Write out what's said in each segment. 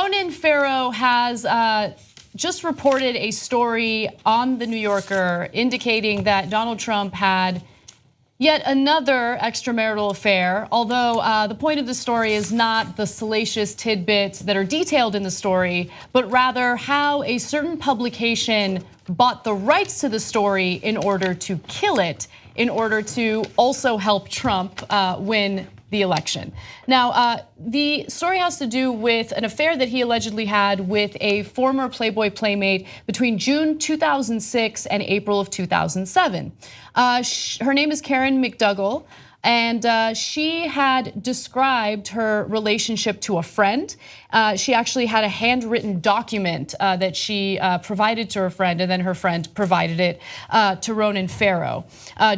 Ronan Farrow has just reported a story on The New Yorker indicating that Donald Trump had yet another extramarital affair, although the point of the story is not the salacious tidbits that are detailed in the story, but rather how a certain publication bought the rights to the story in order to kill it, in order to also help Trump win the election. Now, the story has to do with an affair that he allegedly had with a former Playboy Playmate between June 2006 and April of 2007. Her name is Karen McDougal, and she had described her relationship to a friend. She actually had a handwritten document that she provided to her friend, and then her friend provided it to Ronan Farrow.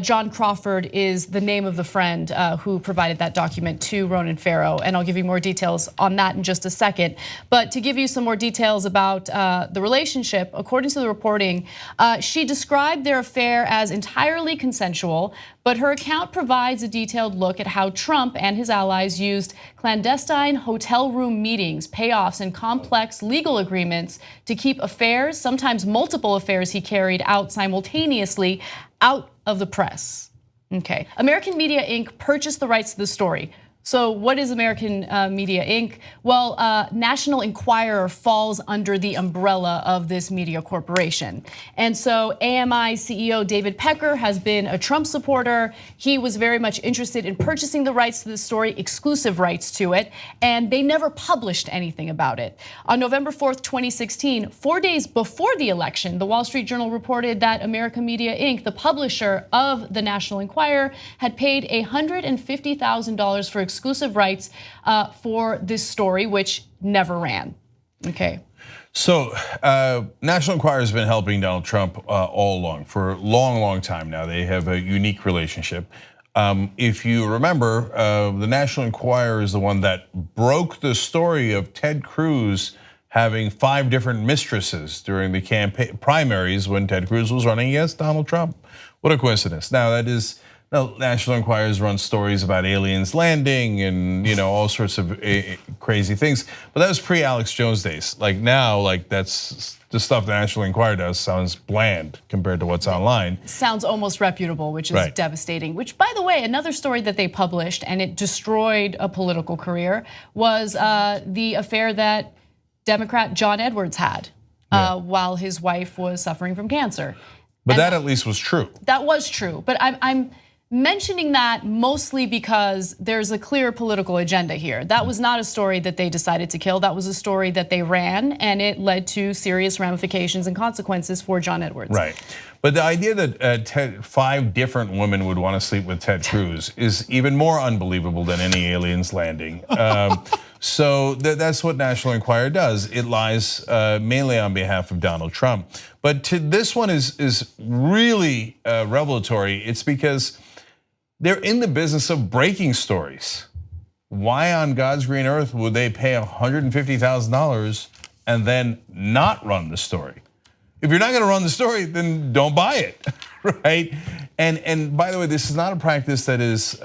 John Crawford is the name of the friend who provided that document to Ronan Farrow, and I'll give you more details on that in just a second. But to give you some more details about the relationship, according to the reporting, she described their affair as entirely consensual, but her account provides a detailed look at how Trump and his allies used clandestine hotel room meetings, payoffs, and complex legal agreements to keep affairs, sometimes multiple affairs he carried out simultaneously, out of the press. Okay, American Media Inc. purchased the rights to the story. So what is American Media Inc? Well, National Enquirer falls under the umbrella of this media corporation. And so AMI CEO David Pecker has been a Trump supporter. He was very much interested in purchasing the rights to the story, exclusive rights to it, and they never published anything about it. On November 4th, 2016, 4 days before the election, the Wall Street Journal reported that American Media Inc., the publisher of the National Enquirer, had paid $150,000 for exclusive rights for this story, which never ran. Okay. So National Enquirer has been helping Donald Trump all along for a long, long time now. They have a unique relationship. If you remember, the National Enquirer is the one that broke the story of Ted Cruz having 5 different mistresses during the campaign primaries when Ted Cruz was running against Donald Trump. What a coincidence. Now that is, National Enquirers run stories about aliens landing and all sorts of crazy things, but that was pre-Alex Jones days. Like now, that's the stuff the National Enquirer does sounds bland compared to what's online. Sounds almost reputable, which is right. Devastating. Which, by the way, another story that they published and it destroyed a political career was the affair that Democrat John Edwards had while his wife was suffering from cancer. But that at least was true. That was true, but I'm mentioning that mostly because there's a clear political agenda here. That was not a story that they decided to kill. That was a story that they ran, and it led to serious ramifications and consequences for John Edwards. Right, but the idea that 5 different women would want to sleep with Ted Cruz is even more unbelievable than any aliens landing. So that's what National Enquirer does. It lies mainly on behalf of Donald Trump. But this one is really revelatory. It's because they're in the business of breaking stories. Why on God's green earth would they pay $150,000 and then not run the story? If you're not gonna run the story, then don't buy it, right? And by the way, this is not a practice that is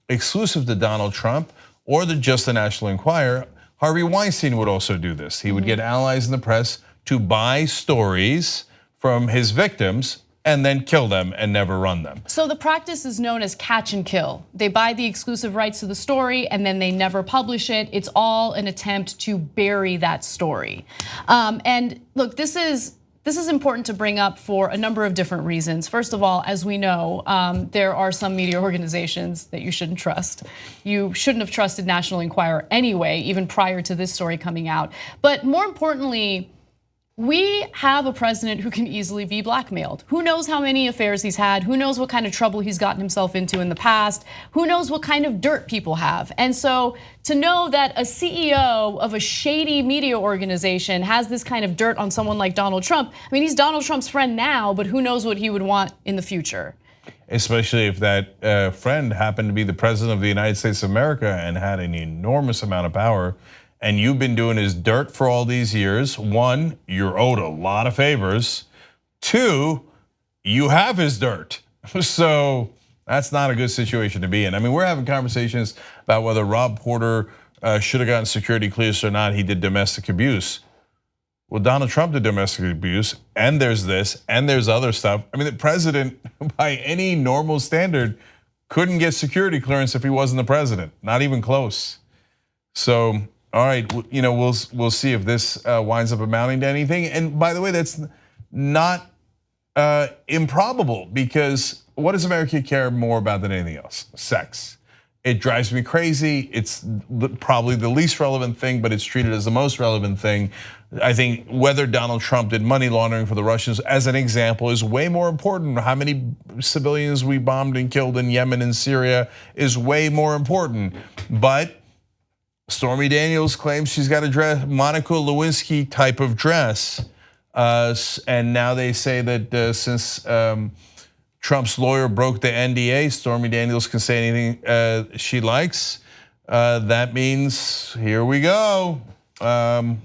exclusive to Donald Trump or just the National Enquirer. Harvey Weinstein would also do this. He would get allies in the press to buy stories from his victims and then kill them and never run them. So the practice is known as catch and kill. They buy the exclusive rights to the story and then they never publish it. It's all an attempt to bury that story. And look, this is important to bring up for a number of different reasons. First of all, as we know, there are some media organizations that you shouldn't trust. You shouldn't have trusted National Enquirer anyway, even prior to this story coming out. But more importantly, we have a president who can easily be blackmailed. Who knows how many affairs he's had? Who knows what kind of trouble he's gotten himself into in the past? Who knows what kind of dirt people have? And so to know that a CEO of a shady media organization has this kind of dirt on someone like Donald Trump, I mean, he's Donald Trump's friend now, but who knows what he would want in the future? Especially if that friend happened to be the president of the United States of America and had an enormous amount of power. And you've been doing his dirt for all these years. 1, you're owed a lot of favors. 2, you have his dirt. So that's not a good situation to be in. I mean, we're having conversations about whether Rob Porter should have gotten security clearance or not, he did domestic abuse. Well, Donald Trump did domestic abuse, and there's this, and there's other stuff. I mean, the president, by any normal standard, couldn't get security clearance if he wasn't the president, not even close. So, all right, we'll see if this winds up amounting to anything. And by the way, that's not improbable, because what does America care more about than anything else? Sex. It drives me crazy. It's probably the least relevant thing, but it's treated as the most relevant thing. I think whether Donald Trump did money laundering for the Russians, as an example, is way more important. How many civilians we bombed and killed in Yemen and Syria is way more important. But Stormy Daniels claims she's got a dress, Monica Lewinsky type of dress. And now they say that since Trump's lawyer broke the NDA, Stormy Daniels can say anything she likes. That means here we go. I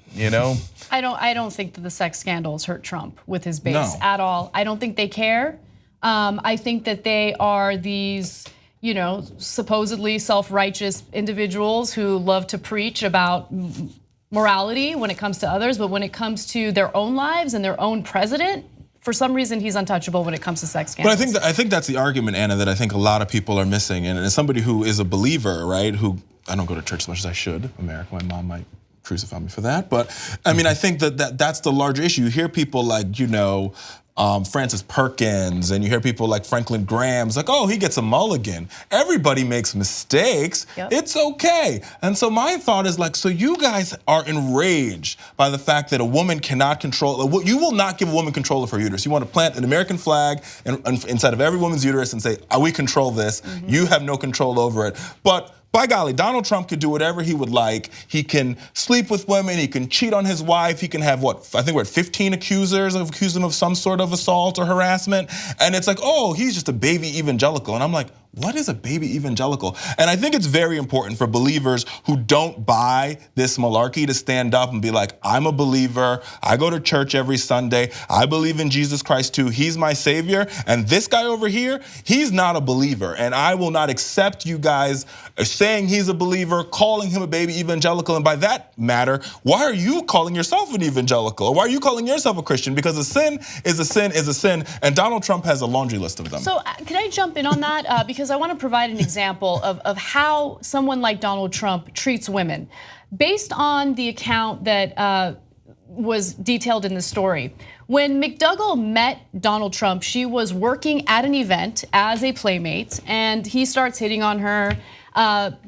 don't think that the sex scandals hurt Trump with his base at all. I don't think they care. I think that they are these, supposedly self-righteous individuals who love to preach about morality when it comes to others, but when it comes to their own lives and their own president, for some reason, he's untouchable when it comes to sex scandals. But I think that's the argument, Anna, that I think a lot of people are missing. And as somebody who is a believer, right, who I don't go to church as much as I should, America, my mom might crucify me for that. But I mean, I think that's the larger issue. You hear people like, Francis Perkins, and you hear people like Franklin Graham's like, oh, he gets a mulligan. Everybody makes mistakes. Yep. It's okay. And so my thought is like, so you guys are enraged by the fact that a woman cannot control, you will not give a woman control of her uterus. You want to plant an American flag inside of every woman's uterus and say, we control this. Mm-hmm. You have no control over it. But by golly, Donald Trump could do whatever he would like. He can sleep with women. He can cheat on his wife. He can have 15 accusers accuse him of some sort of assault or harassment. And it's like, oh, he's just a baby evangelical. And I'm like, what is a baby evangelical? And I think it's very important for believers who don't buy this malarkey to stand up and be like, I'm a believer. I go to church every Sunday. I believe in Jesus Christ too. He's my savior. And this guy over here, he's not a believer. And I will not accept you guys saying he's a believer, calling him a baby evangelical. And by that matter, why are you calling yourself an evangelical? Or why are you calling yourself a Christian? Because a sin is a sin is a sin. And Donald Trump has a laundry list of them. So can I jump in on that? Because I want to provide an example of how someone like Donald Trump treats women. Based on the account that was detailed in the story, when McDougal met Donald Trump, she was working at an event as a Playmate, and he starts hitting on her.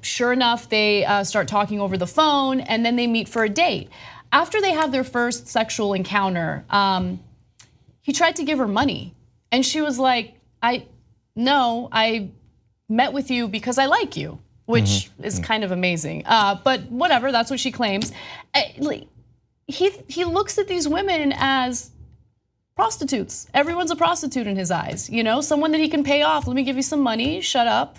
Sure enough, they start talking over the phone, and then they meet for a date. After they have their first sexual encounter, he tried to give her money, and she was like, I met with you because I like you, which is kind of amazing. But whatever, that's what she claims. He looks at these women as prostitutes. Everyone's a prostitute in his eyes. Someone that he can pay off. Let me give you some money. Shut up.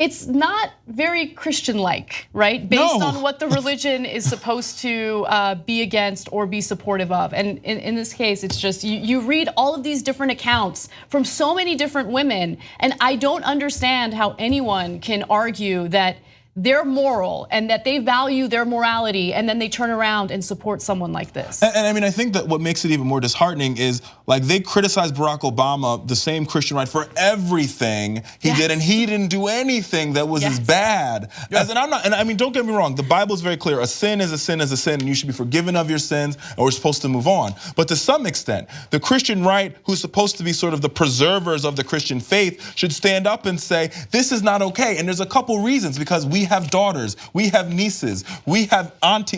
It's not very Christian-like, right? Based on what the religion is supposed to be against or be supportive of. And in this case, it's just, you read all of these different accounts from so many different women, and I don't understand how anyone can argue that they're moral and that they value their morality, and then they turn around and support someone like this. And I mean, I think that what makes it even more disheartening is like they criticize Barack Obama, the same Christian right, for everything he did, and he didn't do anything that was as bad. And I mean, don't get me wrong, the Bible is very clear. A sin is a sin is a sin, and you should be forgiven of your sins, and we're supposed to move on. But to some extent, the Christian right, who's supposed to be sort of the preservers of the Christian faith, should stand up and say, this is not okay. And there's a couple reasons, because we have daughters, we have nieces, we have aunts,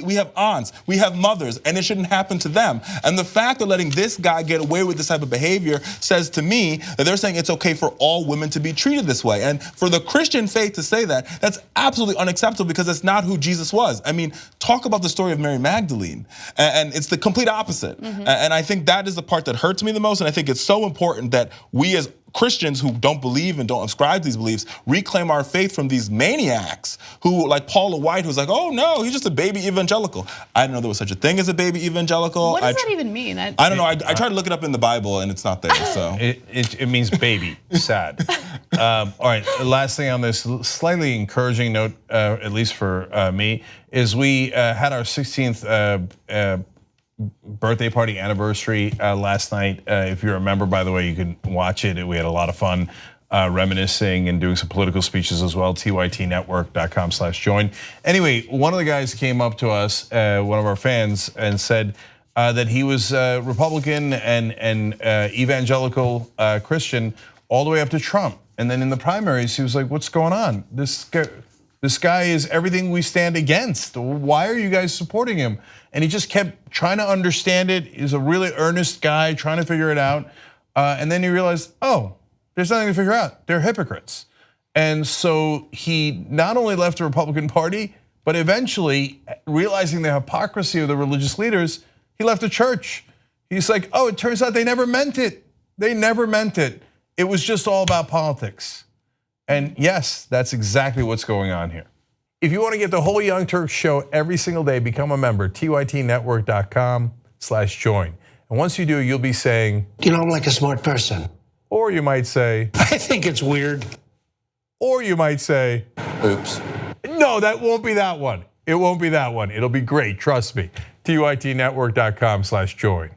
we have mothers, and it shouldn't happen to them. And the fact of letting this guy get away with this type of behavior says to me that they're saying it's okay for all women to be treated this way. And for the Christian faith to say that, that's absolutely unacceptable, because that's not who Jesus was. I mean, talk about the story of Mary Magdalene, and it's the complete opposite. And I think that is the part that hurts me the most, and I think it's so important that we as Christians who don't believe and don't ascribe to these beliefs reclaim our faith from these maniacs who, like Paula White, who's like, oh no, he's just a baby evangelical. I didn't know there was such a thing as a baby evangelical. What does that even mean? I don't know. I tried to look it up in the Bible and it's not there. So it means baby. Sad. All right. Last thing on this slightly encouraging note, at least for me, is we had our 16th. Birthday party anniversary last night. If you remember, by the way, you can watch it. We had a lot of fun reminiscing and doing some political speeches as well. tytnetwork.com/join. Anyway, one of the guys came up to us, one of our fans, and said that he was Republican and evangelical Christian all the way up to Trump. And then in the primaries, he was like, "What's going on? This guy is everything we stand against. Why are you guys supporting him?" And he just kept trying to understand it. He's a really earnest guy trying to figure it out. And then he realized, oh, there's nothing to figure out. They're hypocrites. And so he not only left the Republican Party, but eventually, realizing the hypocrisy of the religious leaders, he left the church. He's like, oh, it turns out they never meant it. They never meant it. It was just all about politics. And yes, that's exactly what's going on here. If you want to get the whole Young Turks show every single day, become a member, tytnetwork.com/join. And once you do, you'll be saying, you know, I'm like a smart person. Or you might say, I think it's weird. Or you might say, oops. No, that won't be that one. It won't be that one. It'll be great, trust me. tytnetwork.com/join.